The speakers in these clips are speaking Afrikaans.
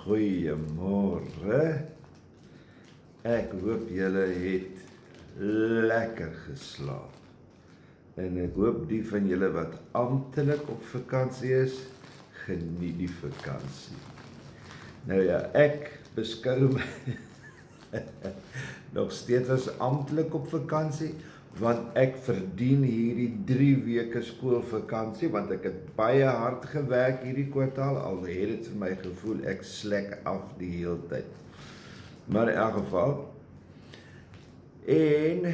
Goeiemôre. Ek hoop julle het lekker geslaap. En ek hoop die van julle wat amptelik op vakansie is, geniet die vakansie. Nou ja, ek beskou my nog steeds as amptelik op vakansie, want ek verdien hierdie 3 weke skoolvakansie, want ek het baie hard gewerk hierdie kwartaal, al het dit vir my gevoel, ek slek af die hele tyd. Maar in elk geval, en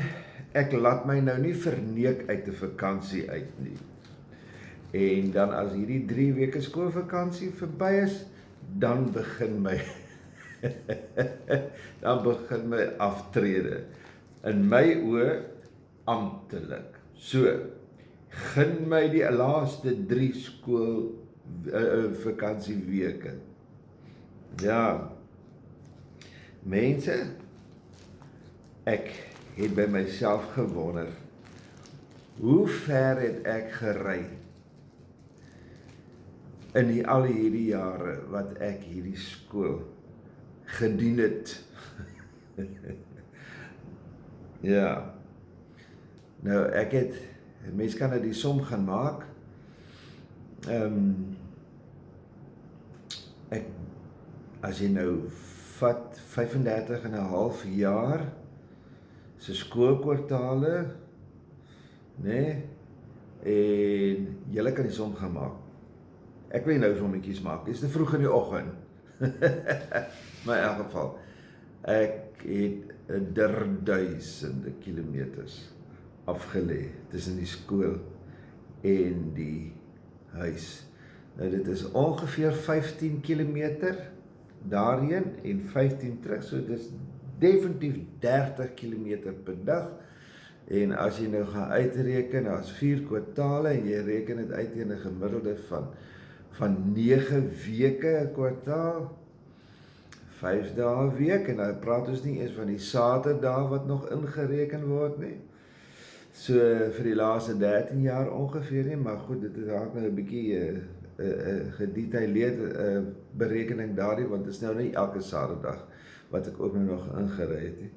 ek laat my nou nie verneek uit 'n vakansie uit nie. En dan as hierdie 3 weke skoolvakansie verby is, dan begin my aftrede. In my oë amptelik. So, gun my die laaste 3 skool vakansieweke. Ja, mense, ek het by myself gewonder, hoe ver het ek gery in al hierdie jare wat ek hierdie skool gedien het. Ja, nou ek het, mens kan nou die som gaan maak, as jy nou vat 35,5 jaar se skoolkwartale, nee, en julle kan die som gaan maak. Ek wil nou sommetjies maak, dit is te vroeg in die oggend. Maar in elk geval, ek het duisende kilometers afgelê tussen die skool en die huis. Nou dit is ongeveer 15 kilometer daarheen en 15 terug, so dit is definitief 30 kilometer per dag. En as jy nou gaan uitreken, as 4 kwartale en jy reken dit uit in 'n gemiddelde van 9 weke 'n kwartaal, 5 dae 'n week, en nou praat ons nie eens van die Saterdae wat nog ingereken word nie. So vir die laaste 13 jaar ongeveer nie, maar goed, dit is raak nou 'n bietjie gedetailleerde berekening daardie, want dit is nou nie elke Saterdag wat ek ook nou nog ingery het nie.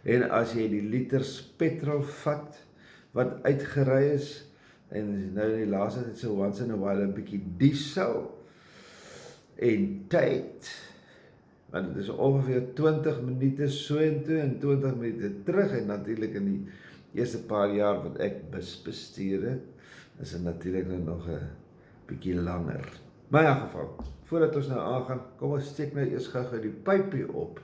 En as jy die liters petrol vat wat uitgery is, en nou die laaste tyd so once in a while 'n bietjie diesel en tyd, want dit is ongeveer 20 minute so en toe en 20 minute terug, en natuurlik in die eerste paar jaar wat ek bus bestuur het, is dit natuurlik nog 'n bietjie langer. Maar in elk geval, voordat ons nou aangaan, kom ons steek nou eers gou die pypie op.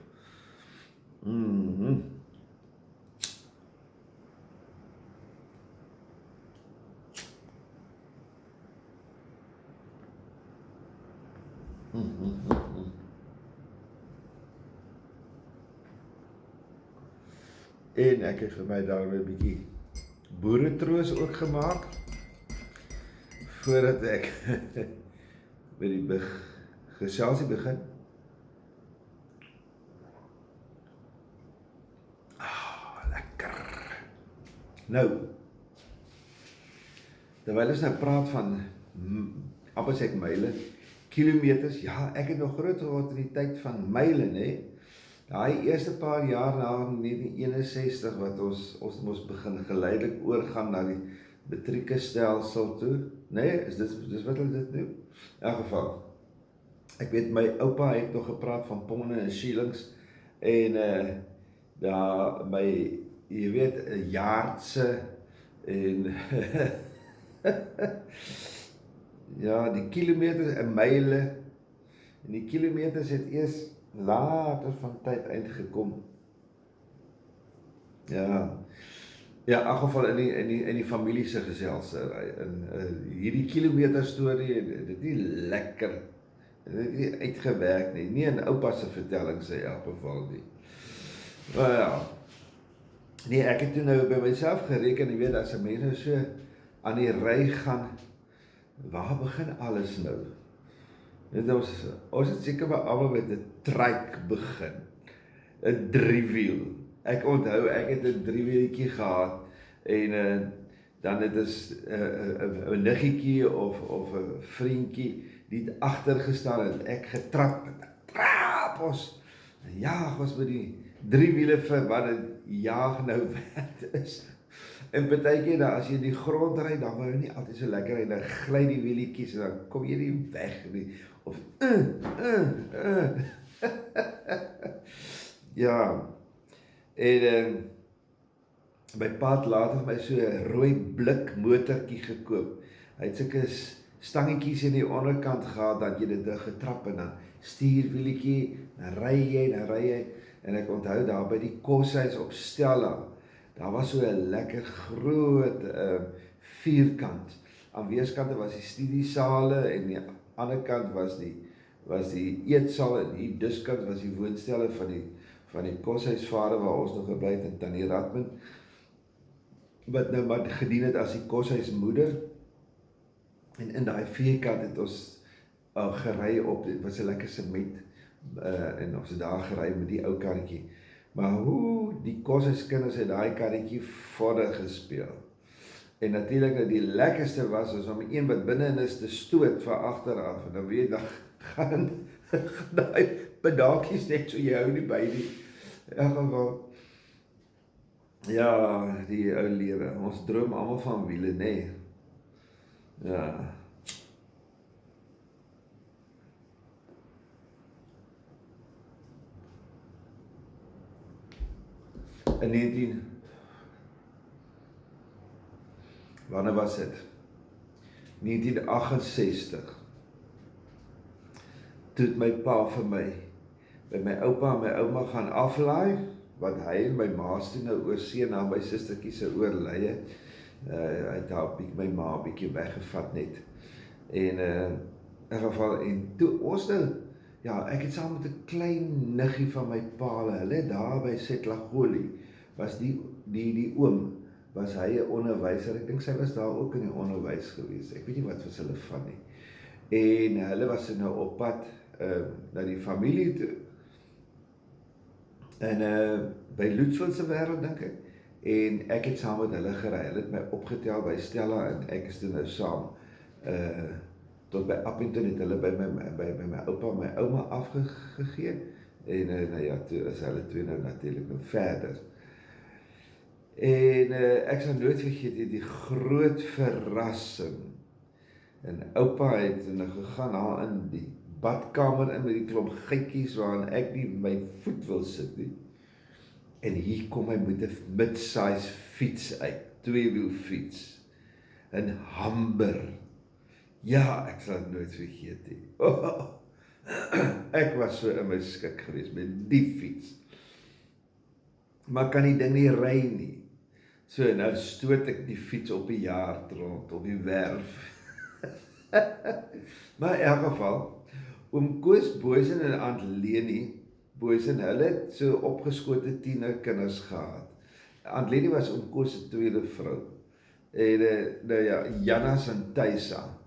En ek het vir my daarmee 'n bietjie boeretroos ook gemaak, voordat ek by die geselsie begin. Lekker. Nou, terwyl ons nou praat van appelsek myle, kilometers, ja, ek het nog groot geword in die tyd van myle, nee. Daai eerste paar jaar na 1961 wat ons moes begin geleidelik oorgaan na die metrieke stelsel toe. Nee, dis wat hulle dit noem. In elk geval, ek weet my oupa het nog gepraat van ponde en shillings, en daar my, jy weet, 'n jaartse en ja, die kilometers en myle, en die kilometers het eers later van tyd uitgekom. Ja, in elk geval in die familie se geselsery, hierdie kilometer storie, dit nie lekker, dit nie uitgewerk nie, nie in oupa se vertelling in elk geval nie. Maar ja, nee, ek het toe nou by myself gereken, jy weet, as 'n mens nou so aan die ry gaan, waar begin alles nou? Ons het seker maar almal met 'n trike begin, 'n 3-wiel. Ek onthou, ek het 'n 3-wieltjie gehad, en dan het is 'n niggetjie of 'n vriendjie die het agter gestaan en ek getrap, ons. En jaag ons met die 3 wiele vir wat het jaag nou werd is. En partykeer dan as jy in die grond ry, dan wou jy nie altyd so lekker ry, dan gly die wielietjies en dan kom jy nie weg nie. Of ja. En my pa het later vir my so 'n rooi blik motortjie gekoop. Hy het sulke stangetjies in die onderkant gehad dat jy dit getrap en dan stuurwielietjie, dan ry jy, en ek onthou daar by die koshuis op Stella, daar was so 'n lekker groot vierkant. Aan weerskante was die studiesale en die ander kant was die eetsaal en die diskant was die woonstelle van die koshuisvader waar ons nog gebly het en Tannie Radman, wat nou maar gedien het as die koshuismoeder. En in daai vierkant het ons gery op, dit was 'n lekker sement, en ons het daar gery met die ou karretjie. Maar hoe die koshuiskinders het daai karretjie vorder gespeel. En natuurlik die lekkerste was om een wat binne is te stoot van agteraf, en dan weet dan gaan daai pedaaltjies net so jy hou nie by die. In elk geval, ja, die ou lewe. Ons droom almal van wiele, nê? Ja. In wanneer was dit? 1968. Toe het my pa vir my, by my oupa en my ouma gaan aflaai, wat hy en my ma's toe nou oorsee na my sustertjie se oorlede. Hy het daar my ma 'n bietjie weggevat net. En in geval, en toe ons nou, ja, ek het saam met 'n klein niggie van my pa, hulle daar by Setlagoli, was die oom, was hy 'n onderwyser, ek dink sy was daar ook in die onderwys gewees, ek weet nie wat was hulle van nie. En hulle was nou op pad na die familie toe, en by Lutsville se wêreld dink ek, en ek het saam met hulle gery, hulle het my opgetel by Stella, en ek is toe nou saam, tot by Appington het hulle by my oupa en my ouma afgegee, en nou ja, toe is hulle twee nou natuurlik nou verder. En ek sal nooit vergeet die groot verrassing, en oupa het nou gegaan daar in die badkamer in met die klomp gietjies waarin ek nie my voet wil sit nie, en hier kom hy met 'n mid-size fiets uit, 2-wiel fiets, 'n Humber. Ja, ek sal het nooit vergeet nie. Ek was so in my skik geweest met die fiets. Maar kan die ding nie ry nie. So nou stoot ek die fiets op die jaard rond, op die werf. Maar in elk geval, oom Koos Booysen en Aunt Leni Booysen, hulle het so opgeskote tienerkinders gehad. Aunt Leni was oom Koos se tweede vrou. En nou ja, Janna Sinthuisa.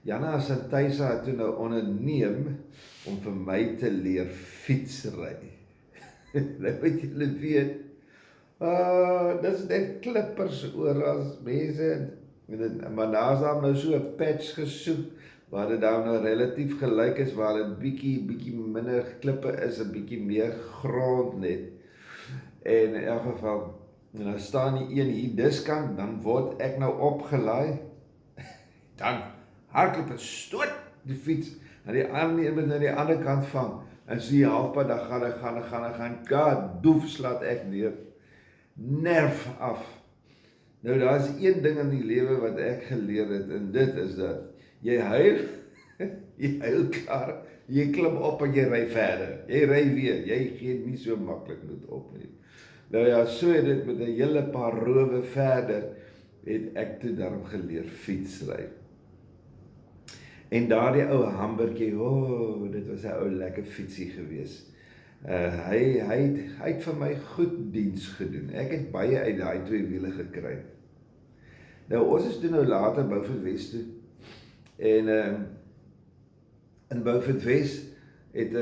Janna Sinthuisa het toe nou onderneem om vir my te leer fietsry. Nou moet julle weet, dis net klippers oral, mense, maar daar is daar nou so 'n patch gesoek, waar dit daar nou relatief gelyk is, waar dit bietjie minder klippe is, 'n bietjie meer grond net. En in elk geval, en dan staan die een hier diskant, dan word ek nou opgelaai, dan hardloop en stoot die fiets, en die ander een moet na die ander kant vang, en so die halfpad, dan gaan, doef slaat ek neer, nerf af. Nou daar is een ding in die lewe wat ek geleer het, en dit is dat, jy huil klaar, jy klim op en jy ry verder, jy ry weer, jy gee nie so maklik moet op nie. Nou ja, so het dit met 'n hele paar rowe verder, het ek toe daarom geleer fietsry. En daardie ou Humbertjie, dit was 'n ou lekker fietsie gewees. Hy het vir my goed diens gedoen, ek het baie uit daai 2 wiele gekry. Nou ons is toe nou later Beaufort West toe, en in Beaufort West het,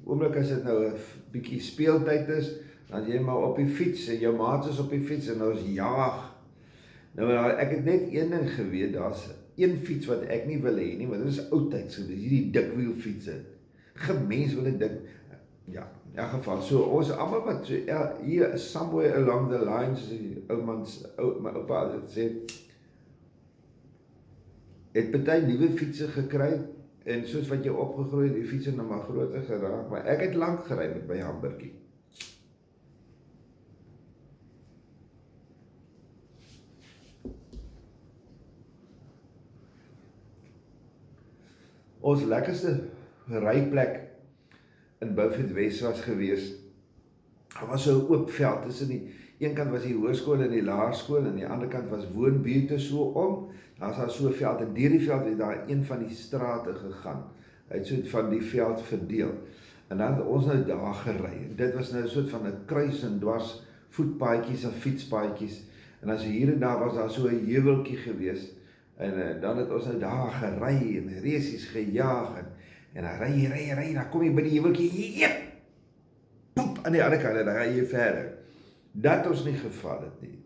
oomblik as dit nou 'n bietjie speeltyd is, dan jy maar op die fiets, en jou maats is op die fiets, en ons jaag. Nou, ek het net een ding geweet, daar's een fiets wat ek nie wil hê nie, want dit is oudtyds, so dis hierdie dikwiel fietsse. gemens wil ek dink, ja, in elk geval, so ons almal wat, so, hier somewhere along the lines, my oupa het gesê, het party nuwe fietsse gekry, en soos wat jy opgegroei het, die fietsse nou maar groter geraak, maar ek het lank gery met my hamburgie. Ons lekkerste ryplek in Beaufort Wes was gewees. Daar was so 'n oop veld, tussen die een kant was die hoërskool en die laerskool, en die ander kant was woonbuurte so om. Daar's daar so 'n veld, en deur die veld het daar een van die strate gegaan. Hy het so van die veld verdeel. En dan het ons nou daar gery. En dit was nou 'n soort van 'n kruis en dwars voetpaadjies en fietspaadjies. En as hier en daar was daar so 'n heuweltjie gewees. En dan het ons nou daar gery en resies gejaag en dan ry, dan kom jy by die heuweltjie, jep, poep, aan die ander kant, en dan ry jy verder. Dat ons nie geval het nie,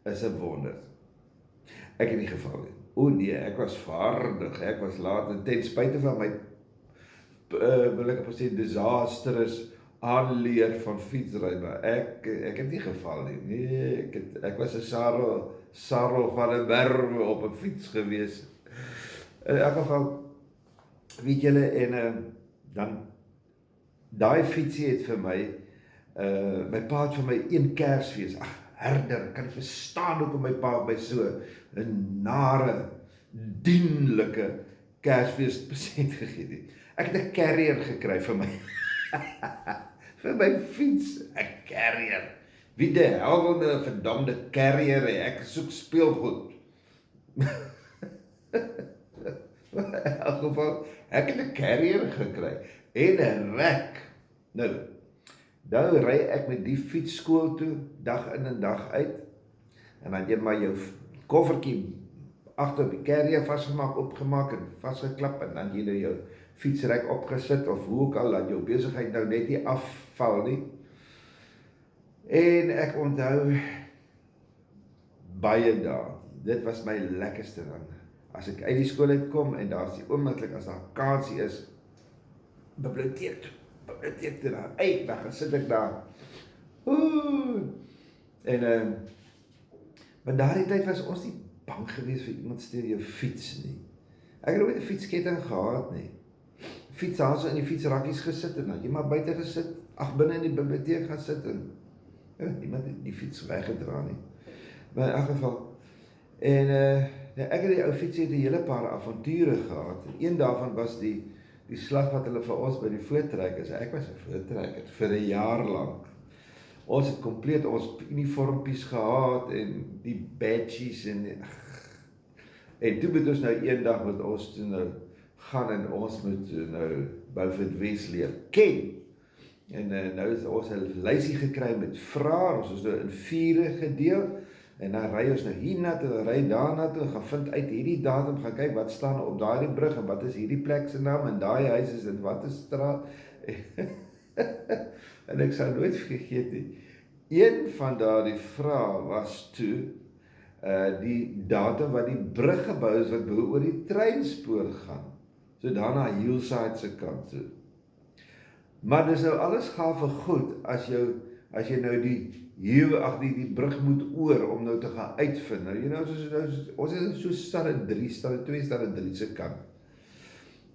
is 'n wonder. Ek het nie geval nie. O nee, ek was vaardig, ek was laat, en ten spyte van my, wil ek op sê, disastrous aanleer van fietsry, maar ek het nie geval nie. Nee, ek was 'n Sarel van 'n Merwe op 'n fiets gewees. In elk geval, weet julle, en dan, daai fietsie het vir my, my pa het vir my een Kersfees, herder, kan jy verstaan hoekom my pa by so 'n nare, dienlike Kersfees present gegee het. Ek het 'n carrier gekry vir my, vir my fiets, 'n carrier. Wie die hel wil 'n verdomde carrier hê? Ek soek speelgoed. In elk geval, ek het 'n carrier gekry, en 'n rek. Nou ry ek met die fiets skool toe, dag in en dag uit, en dan jy maar jou koffertjie agter op die carrier vasgemaak, opgemaak en vasgeklap, en dan jy nou jou fietsrek opgesit, of hoe ook al, laat jou besigheid nou net nie afval nie. En ek onthou baie dae, dit was my lekkerste dan, as ek uit die skool uitkom, en daar is die oomblik, as daar kansie is, biblioteek toe daar, dan gaan sit ek daar, en, maar daardie tyd was ons nie bang geweest vir iemand stel jou fiets nie. Ek het nooit 'n fietsketting gehad nie. Fiets daar so in die fietsrakkies gesit, en dan jy maar buite gesit, binne in die biblioteek gaan sit, en niemand het die fiets weggedra nie. Maar in elk geval, en ek het die ou fiets, het 'n hele paar avonture gehad, en een daarvan was die slag wat hulle vir ons by die voortrekkers, ek was 'n voortrekker, vir 'n jaar lank. Ons het kompleet ons uniformpies gehad, en die badges, en toe moet ons nou eendag met ons toe nou gaan, en ons moet nou Beaufort Wes leer ken. En nou is ons 'n lysie gekry met vrae, ons is nou in 4 gedeel, en dan ry ons nou hierna toe, en ry daarna toe, gaan vind uit hierdie datum, gaan kyk wat staan op daardie brug, en wat is hierdie plek se naam, en daai huis is in watter straat, en ek sal nooit vergeet nie, een van daardie vrae was toe, die datum wat die brug gebou is, wat oor die treinspoor gaan, so daarna Hillside se kant toe. Maar dis nou alles gawe goed, as jy nou die brug moet oor, om nou te gaan uitvind. Nou, ons is so stad 2 se kant.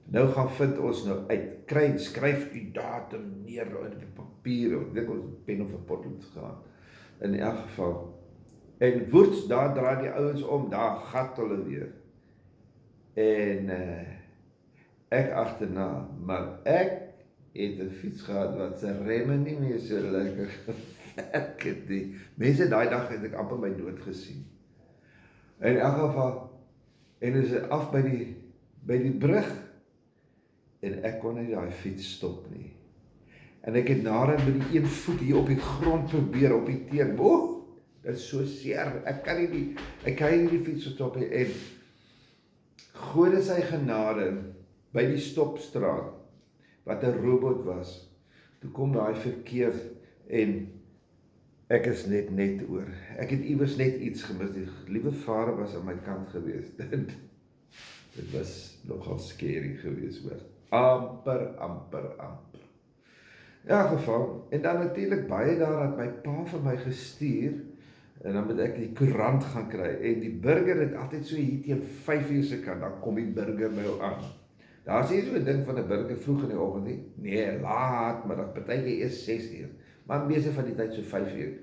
Nou gaan vind ons nou uit, skryf die datum neer op die papier, ek dink ons pen of 'n potlood gehad, in elk geval. En woets, daar draai die ouens om, daar gat hulle weer. En ek agterna, maar ek het 'n fiets gehad wat se remme nie meer so lekker gewerk het nie. Mense, daai dag het ek amper my dood gesien. In elk geval, en is dit af by die brug, en ek kon nie daai fiets stop nie. En ek het nader met die een voet hier op die grond probeer, op die teer, dit is so seer, ek kan nie die fiets stop nie, en Gode sy genade, by die stopstraat, wat 'n robot was, toe kom daai verkeer, en ek is net oor. Ek het iewers net iets gemis, die liewe Vader was aan my kant gewees. Dit was nogal scary geweest hoor. Amper. In elk geval, en dan natuurlik baie daar het my pa vir my gestuur, en dan moet ek die koerant gaan kry, en die burger het altyd so hier teen 5 uur se kant, dan kom die burger nou aan. Daar is nie so 'n ding van 'n burger vroeg in die oggend nie, nee, laat, maar dat partykeer eers 6 uur, maar meeste van die tyd so 5 uur.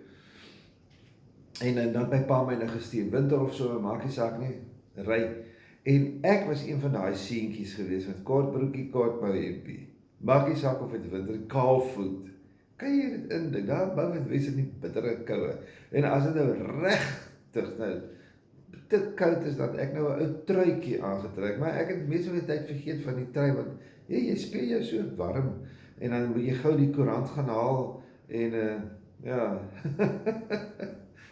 En dan my pa my nou gestuur, winter of so, maak nie saak nie, ry. En ek was een van daai seentjies gewees, met kort broekie, kort mou hempie. Maak nie saak of het winter, kaalvoet. Kan jy dit indink, daar bou het wees in die bittere koue. En as dit nou regtig nou te koud is, dat ek nou 'n ou truitjie aangetrek, maar ek het meestal die tyd vergeet van die trui, want jy speel jou so warm, en dan moet jy gou die koerant gaan haal, en ja,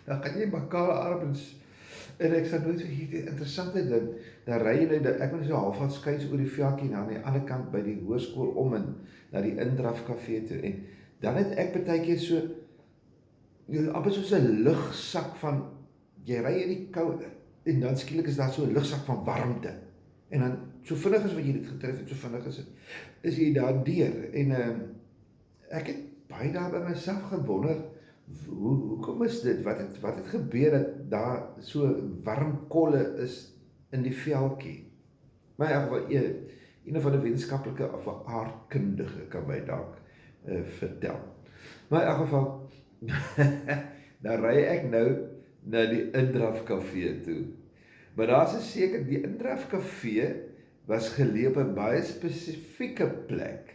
dan kan jy mekaar arbens, en ek sal nooit vergeet, die interessante ding, dan ry jy nou, ek moet so halfpad skuins oor die veldjie, na die ander kant by die hoërskool om en na die indraf kafee toe, en dan het ek partykeer so, amper soos 'n lugsak van, jy ry in die koue, en dan skielik is daar so 'n lugsak van warmte, en dan, so vinnig as wat jy dit getref het, so vinnig is jy daar deur, en ek het baie daar by myself gewonder, hoekom is dit, wat het gebeur, dat daar so warm kolle is in die veldjie, maar een van die wetenskaplike of 'n aardkundige kan my dalk vertel, maar in elk geval, dan ry ek nou na die Indraf kafee toe, maar daar is seker, die Indraf kafee was geleë op 'n baie spesifieke plek,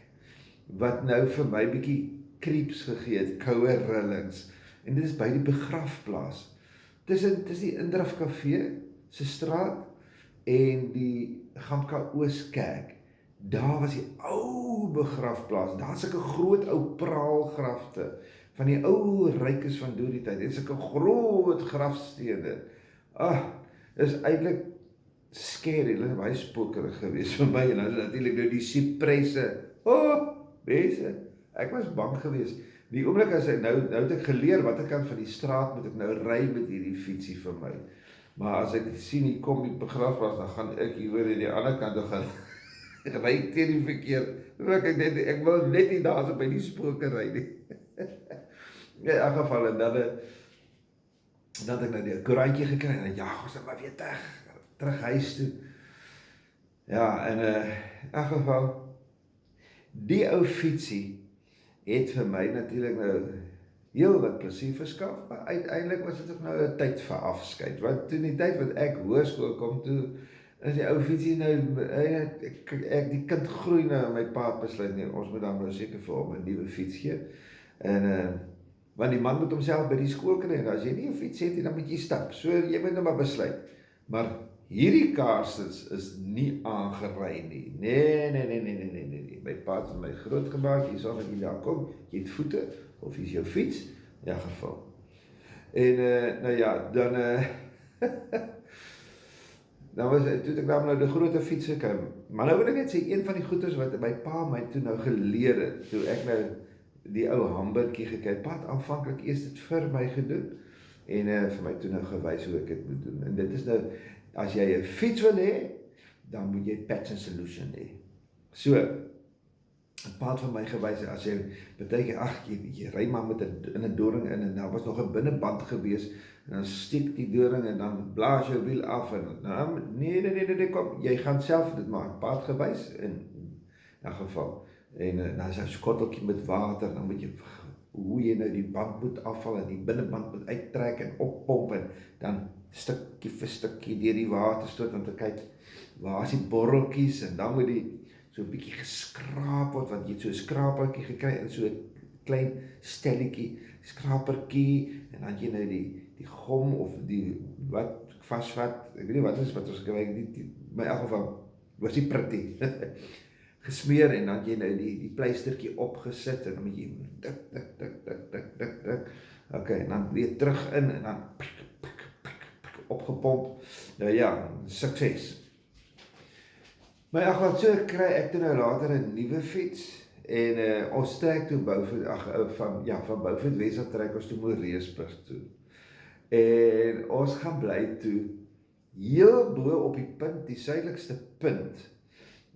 wat nou vir my bietjie creeps gegee het, koue rillings, en dit is by die begrafplaas. Dis die Indraf kafee se straat en die Gamka Ooskerk. Daar was die ou begrafplaas. Daar's sulke groot ou praalgrafte van die ou rykes van deur die tyd. Dit is sulke groot grafstene. Is eintlik scary, hulle is baie spokerig geweest vir my, en dan is natuurlik nou die sipresse. Mense, ek was bang geweest. Die oomblik as nou het ek geleer watter kant van die straat moet ek nou ry met hierdie fietsie vir my. Maar as ek sien hier kom die begrafplaas, dan gaan ek hier oor die ander kant toe gaan ry teen die verkeer. Ek wil net nie daar so by die spoke ry nie. In elk geval, en dan het ek nou die koerantjie gekry, en ja, ons het maar weer terug huis toe. Ja, en in elk geval, die ou fietsie het vir my natuurlik nou heel wat plesier verskaf, maar uiteindelik was dit ook nou 'n tyd vir afskeid, want toe die tyd wat ek hoërskool kom toe, is die ou fietsie nou, die kind groei nou, my pa het besluit, nee, ons moet dan nou seker vir hom 'n nuwe fiets gee, en want die man moet homself by die skool kry, en as jy nie 'n fiets het, dan moet jy stap, so jy moet nou maar besluit, maar hierdie kaarsens is nie aangery nie, nee, my pa het my groot gemaak, jy sal met jy daar kom, jy het voete, of jy is jou fiets, in elk geval, en nou ja, dan, dan was toe ek daar nou die grote fiets gekry, maar nou wil ek net sê, een van die goeders wat my pa my toe nou geleer het, toe ek nou die ou hamburgertjie gekry, pa het aanvanklik eers dit vir my gedoen, en vir my toe nou gewys hoe ek dit moet doen, en dit is nou, as jy 'n fiets wil hê, dan moet jy Patch & Solution hê. So, 'n pa het vir my gewys, as jy partykeer, jy ry maar met in 'n doring in, en daar was nog 'n binneband gewees, en dan steek die doring, en dan blaas jou wiel af, en nee, kom, jy gaan self dit maak, pa het gewys, in 'n geval, en dan is 'n skotteltjie met water, dan moet jy, hoe jy nou die band moet afval, en die binneband moet uittrek, en oppomp, en dan stukkie vir stukkie deur die water stoot, om te kyk, waar is die borreltjies, en dan moet die so 'n bietjie geskraap word, want jy het so 'n skrapertjie gekry, en so 'n klein stelletjie, skrapertjie, en dan jy nou die gom, of die, wat vasvat, ek weet nie wat is, wat ons gebruik, maar in elk geval, was die pretty, gesmeer, en dan jy nou die pleistertjie opgesit, en dan moet jy dik, ok, en dan weer terug in, en dan opgepomp, nou ja, sukses. Maar in elk geval, so kry ek toe nou later 'n nuwe fiets, en ons trek toe van Beaufort Wes trek ons toe Moreesburg toe, en ons gaan bly toe, heel bo op die punt, die suidelikste punt,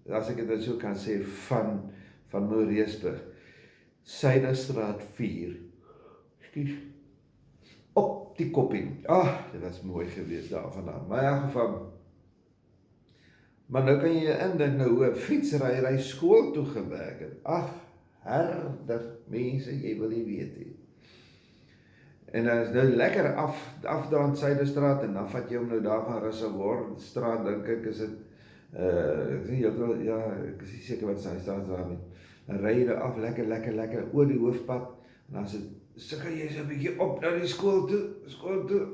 as ek dit so kan sê, van Moreesburg, Suiderstraat 4, ekskuus, op die koppie. Dit was mooi geweest daar vandaan. Maar in elk geval, maar nou kan jy indink nou hoe 'n fietsry skool toe gewerk het. Herder mense, jy wil nie weet nie. En dan is nou lekker afdraand Suiderstraat, en dan vat jy hom nou daar van Reservoirstraat, dink ek is dit, ek sê heeltemal, ja, ek is nie seker wat sy staat daar nie. Dan ry jy af, lekker oor die hoofpad, en dan sukkel jy so 'n bietjie op na die skool toe.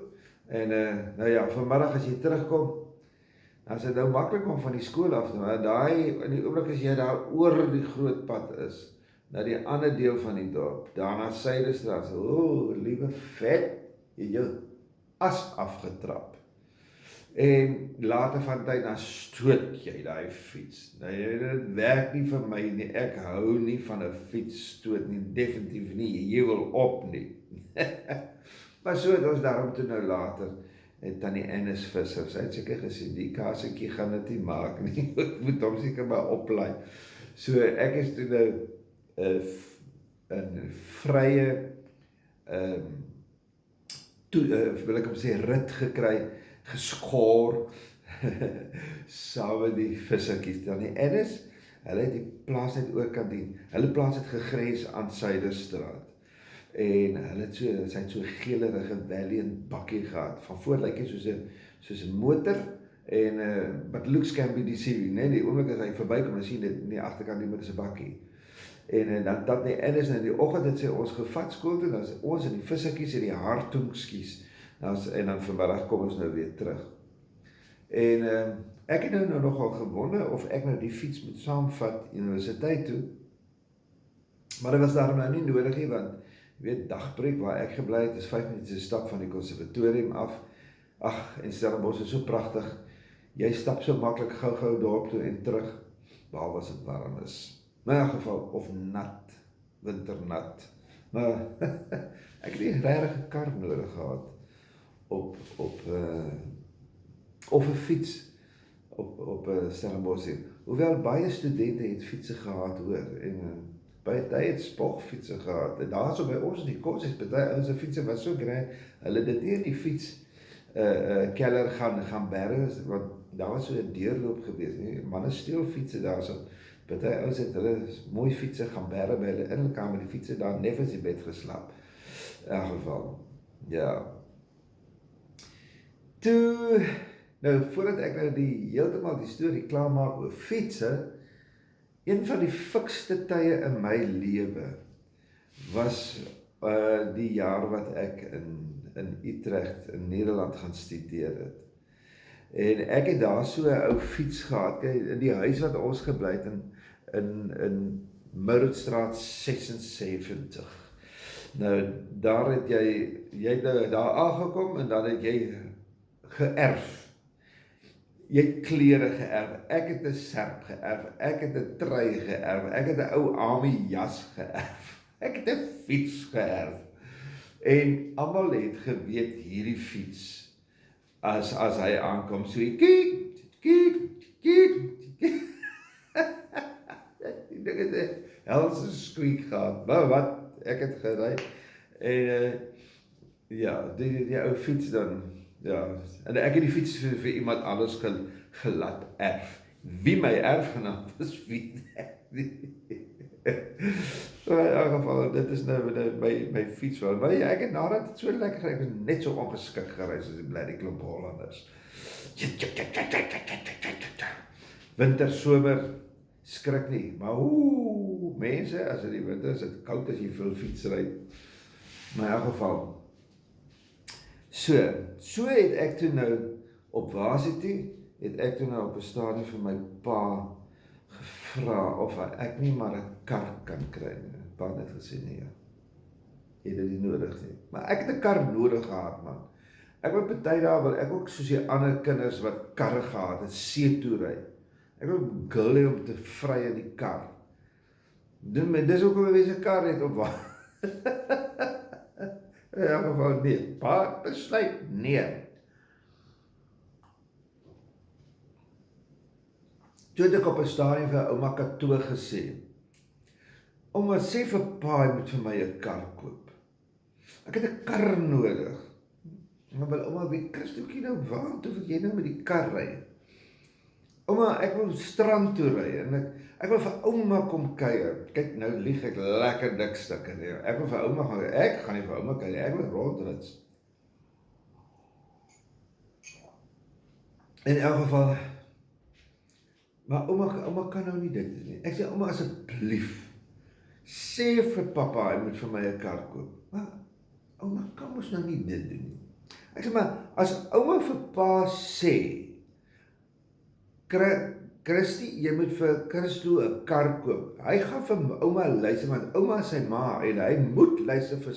En nou ja, vanmiddag as jy terugkom, dan is dit nou maklik om van die skool af te, maar daai, in die oomblik as jy daar oor die groot pad is, na die ander deel van die dorp, daarna Suiderstraat, liewe vet, jy jou as afgetrap. En later van tyd, dan stoot jy daai fiets. Nou, dit werk nie vir my nie, ek hou nie van 'n fietsstoot nie, definitief nie, jy wil op nie. Maar so het ons daarom toe nou later, en Tannie Ennis Visser, sy het seker gesê, die kasetjie gaan dit nie maak nie, ek moet hom seker maar oplaai. So ek is toe nou, 'n vrye, wil ek hom sê, rit gekry, geskoor, saam met die vissertjies. Dan die Ennis, hulle het die plaas net oorkant hulle plaas het gegrens aan Suiderstraat. En sy het so geelerige Valiant bakkie gehad. Van voor lyk hy soos 'n motor, en but looks can be deceiving, nee, die oomblik as hy verbykom, dan sien dit in die agterkant die motor se bakkie. En dan dat die Ennis in die oggend het sy ons gevat skool toe, dan is ons in die vissertjies en die hartungskies, en dan vanmiddag kom ons nou weer terug. En ek het nou nogal gewonder of ek nou die fiets moet saamvat universiteit toe, maar dit was daarom nou nie nodig nie, want jy weet, Dagbreek waar ek gebly het, is 5 minute se stap van die konservatorium af. En Stellenbosch is so pragtig, jy stap so maklik gou dorp toe en terug, behalwe as dit warm is. Maar in elk geval, of nat, winternat. Maar ek het nie regtig 'n kar nodig gehad of 'n fiets op Stellenbosch. Hoewel baie studente het fietsse gehad, hoor, en baie tyd het spogfietsse gehad. En daar so by ons in die kos, baie ouens se fietsse was so grei, hulle dit nie in die fiets keller gaan berg, want daar was so 'n deurloop gewees, nie? Manne steel fietsse daar so. Party ouens het hulle mooi fietsse gaan berg by hulle in hulle kamer, die fietsse daar neffens die bed geslaap. In elk geval, ja. Toe, nou voordat ek nou heeltemal die storie klaar maak oor fietsse, een van die fikste tye in my lewe was die jaar wat ek in Utrecht in Nederland gaan studeer het. En ek het daar so 'n ou fiets gehad, in die huis wat ons gebly het in Mouritstraat 76. Nou, daar het jy het nou daar aangekom en dan het jy geërf. Jy het klere geërf, ek het 'n serp geërf, ek het 'n trui geërf, ek het 'n ou army jas geërf, ek het 'n fiets geërf. En almal het geweet hierdie fiets, as hy aankom, so kiek, die ding het 'n helse skreek gehad, maar wat, ek het gery, en ja, die ou fiets dan, ja, en ek het die fiets vir iemand anders gelat erf. Wie my erfgenaam is, weet ek nie. So in elk geval, dit is nou my fiets wel. Maar ja, ek het nadat het so lekker gery, ek was net so ongeskik gery as die blerrie klomp Hollanders. Winter, somer, skrik nie, maar mense, as dit die winter is, dit koud as jy veel fiets ry. Maar in elk geval, so het ek toe nou op Varsity, het ek toe nou op 'n stadium vir my pa gevra of ek nie maar 'n kar kan kry nie. Pa het net gesê nee, jy het dit nie nodig nie. Maar ek het 'n kar nodig gehad, man. Ek wil party daar wil ek ook soos die ander kinders wat karre gehad het, see toe ry. Ek wil girl hê om te vry in die kar. Dis ook om 'n mens 'n kar het op waar. In elk geval nee, pa besluit nee. toe het ek op 'n stadium vir ouma Katoo gesê, ouma, sê vir pa, hy moet vir my 'n kar koop. Ek het 'n kar nodig. Maar wil ouma weet, Christoetjie, nou waartoe wil jy nou met die kar ry? Ouma, ek wil strand toe ry en ek wil vir ouma kom kuier. Kyk, nou lieg ek lekker dik stukke. Ek wil vir ouma gaan, ek gaan nie vir ouma kuier, ek wil rondrits. In elk geval, maar ouma kan nou nie dit doen nie. Ek sê, ouma, asseblief, sê vir pappa, hy moet vir my 'n kar koop. Maar ouma kan mos nou nie dit doen nie. Ek sê, maar as ouma vir pa sê, Christie, jy moet vir Christo 'n kar koop. Hy gaan vir ouma luister, want ouma is sy ma en hy moet luister vir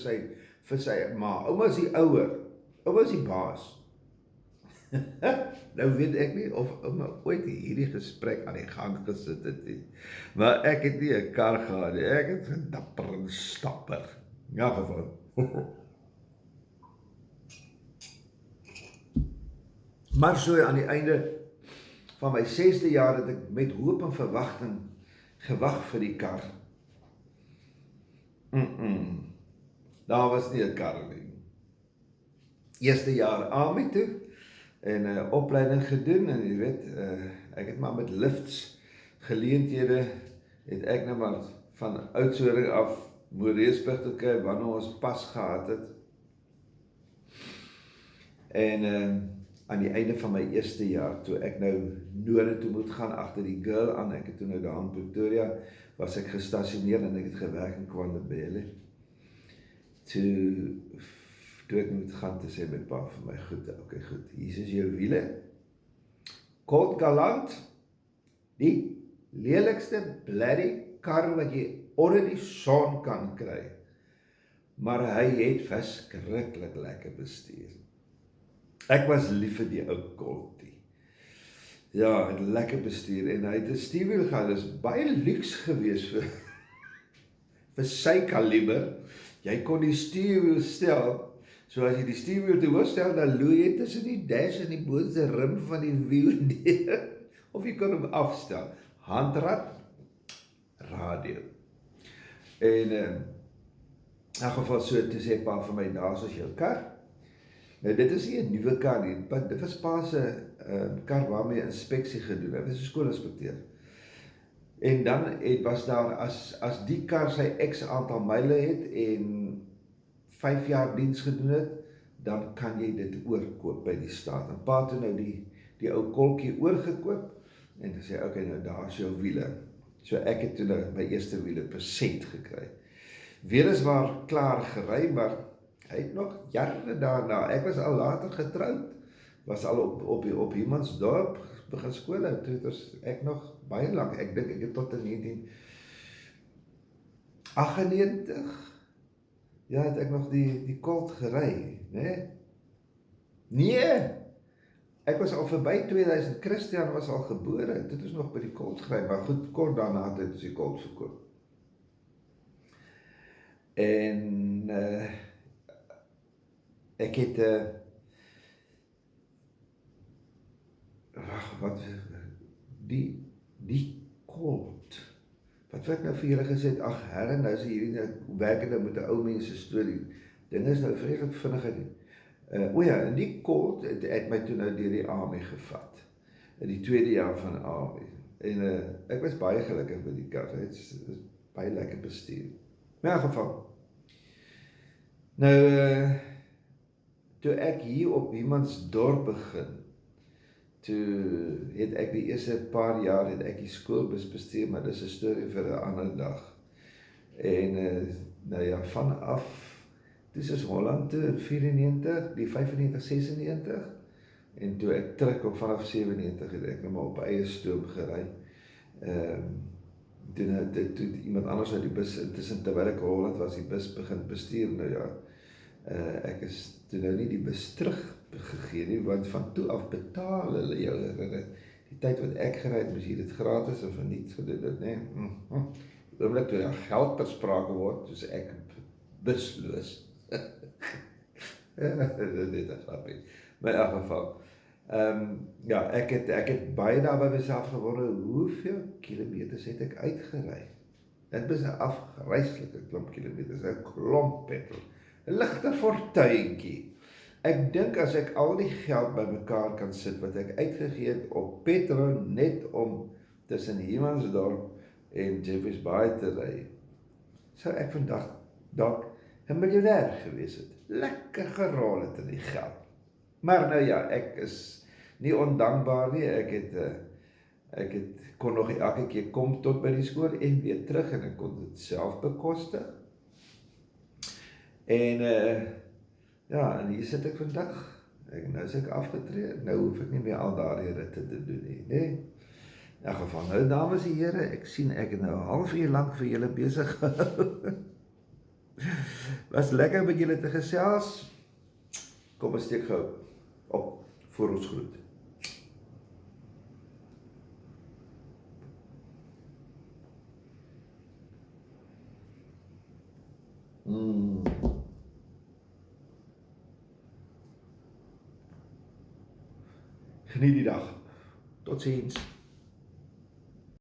sy ma. Ouma is die ouer. Ouma is die baas. Nou weet ek nie of ouma ooit hierdie gesprek aan die gang gesit het nie. Maar ek het nie 'n kar gehad nie. Ek het 'n dapper stapper. In elk geval. Maar so aan die einde van my 6de jaar het ek met hoop en verwagting gewag vir die kar. Daar was nie 'n kar nie. Eerste jaar AMI toe en 'n opleiding gedoen en jy weet, ek het maar met lifts geleenthede het ek nou maar van Oudtshoorn af Moreesburg toe kry wanneer ons pas gehad het. En aan die einde van my eerste jaar, toe ek nou noorde toe moet gaan agter die girl aan, ek het toe nou daar in Pretoria, was ek gestasioneer en ek het gewerk in KwaNdebele. Toe ek moet gaan, te sê my pa vir my, okay, goed, hier is jou wiele, Colt Galant, die lelikste bloody kar wat jy onder die son kan kry, maar hy het verskriklik lekker bestuur. Ek was lief vir die ou Coltie. Ja, het lekker bestuur en hy het 'n stuurwiel gehad, dis baie luks gewees vir sy kaliber. Jy kon die stuurwiel stel, so as jy die stuurwiel te hoog stel, dan loei jy tussen die dash en die boonste rim van die wiel neer, of jy kon hom afstel. Handrat, radio. En in elk geval so, toe sê pa vir my, daar is jou kar. Nou dit is nie 'n nuwe kar nie, dit was pa se kar waarmee inspeksie gedoen het, dit is 'n skoolinspekteur. En dan was daar, as die kar sy x aantal myle het en 5 jaar diens gedoen het, dan kan jy dit oorkoop by die staat. En pa het nou die ou kolkie oorgekoop, en hy sê, okay, nou daar is jou wiele. So ek het toe nou my eerste wiele persent gekry. Weliswaar klaar gery, maar hy het nog jare daarna, ek was al later getroud, was al op Humansdorp begin skool, en toe was ek nog baie lang, ek dink ek het tot in 1998, ja, het ek nog die Colt gery, Nee, ek was al verby 2000, Christian was al gebore, dit is nog by die Colt gery, maar goed, kort daarna het ons die Colt verkoop. En ek het die Colt, wat ek nou vir julle gesê het, ag herre, nou is hierdie, hoe werk het nou met 'n ou mense storie, ding is nou vreeslik vinnig en die Colt het my toe nou deur die AMI gevat, in die 2de jaar van AMI, en ek was baie gelukkig met die kar, het is baie lekker bestuur. Maar in elk geval, nou, toe ek hier op Humansdorp begin, toe het ek die eerste paar jaar het ek die skoolbus bestuur, maar dis 'n storie vir 'n ander dag. En nou ja, vanaf, dis is Holland toe, 94, die 95, 96, en toe ek terugkom vanaf 97, het ek nou maar op eie stoom gery. Toe iemand anders uit die bus, intussen terwyl ek Holland was, die bus begin bestuur, nou ja, ek is toe nou nie die bus teruggegee nie, want van toe af betaal hulle jou, die tyd wat ek gery het, moes jy dit gratis of verniet gedoen het, nee. Die oomblik toe daar geld ter sprake word, soos ek busloos. Dit is 'n grapie. Maar in elk geval, Ja, ek het baie daar by myself gewonder, hoeveel kilometers het ek uitgery? Dit was 'n afgryslike klomp kilometers, 'n klomp petrol, 'n ligte fortuintjie. Ek dink as ek al die geld bymekaar kan sit wat ek uitgegee het op petrol net om tussen Humansdorp en Jeffreys Bay te ry, sou ek vandag dalk 'n miljonair gewees het. Lekker gerol het in die geld. Maar nou ja, ek is nie ondankbaar nie. Ek kon nog elke keer kom tot by die skool en weer terug en ek kon dit self bekostig. En ja, en hier sit ek vandag. Nou is ek afgetree. Nou hoef ek nie meer al daardie ritte te doen nie, né? In elk geval, nou dames en here, ek sien ek het nou 'n halfuur lank vir julle besig gehou. Was lekker met julle te gesels. Kom ons steek gou op voor ons groet. Geniet die dag. Totsiens.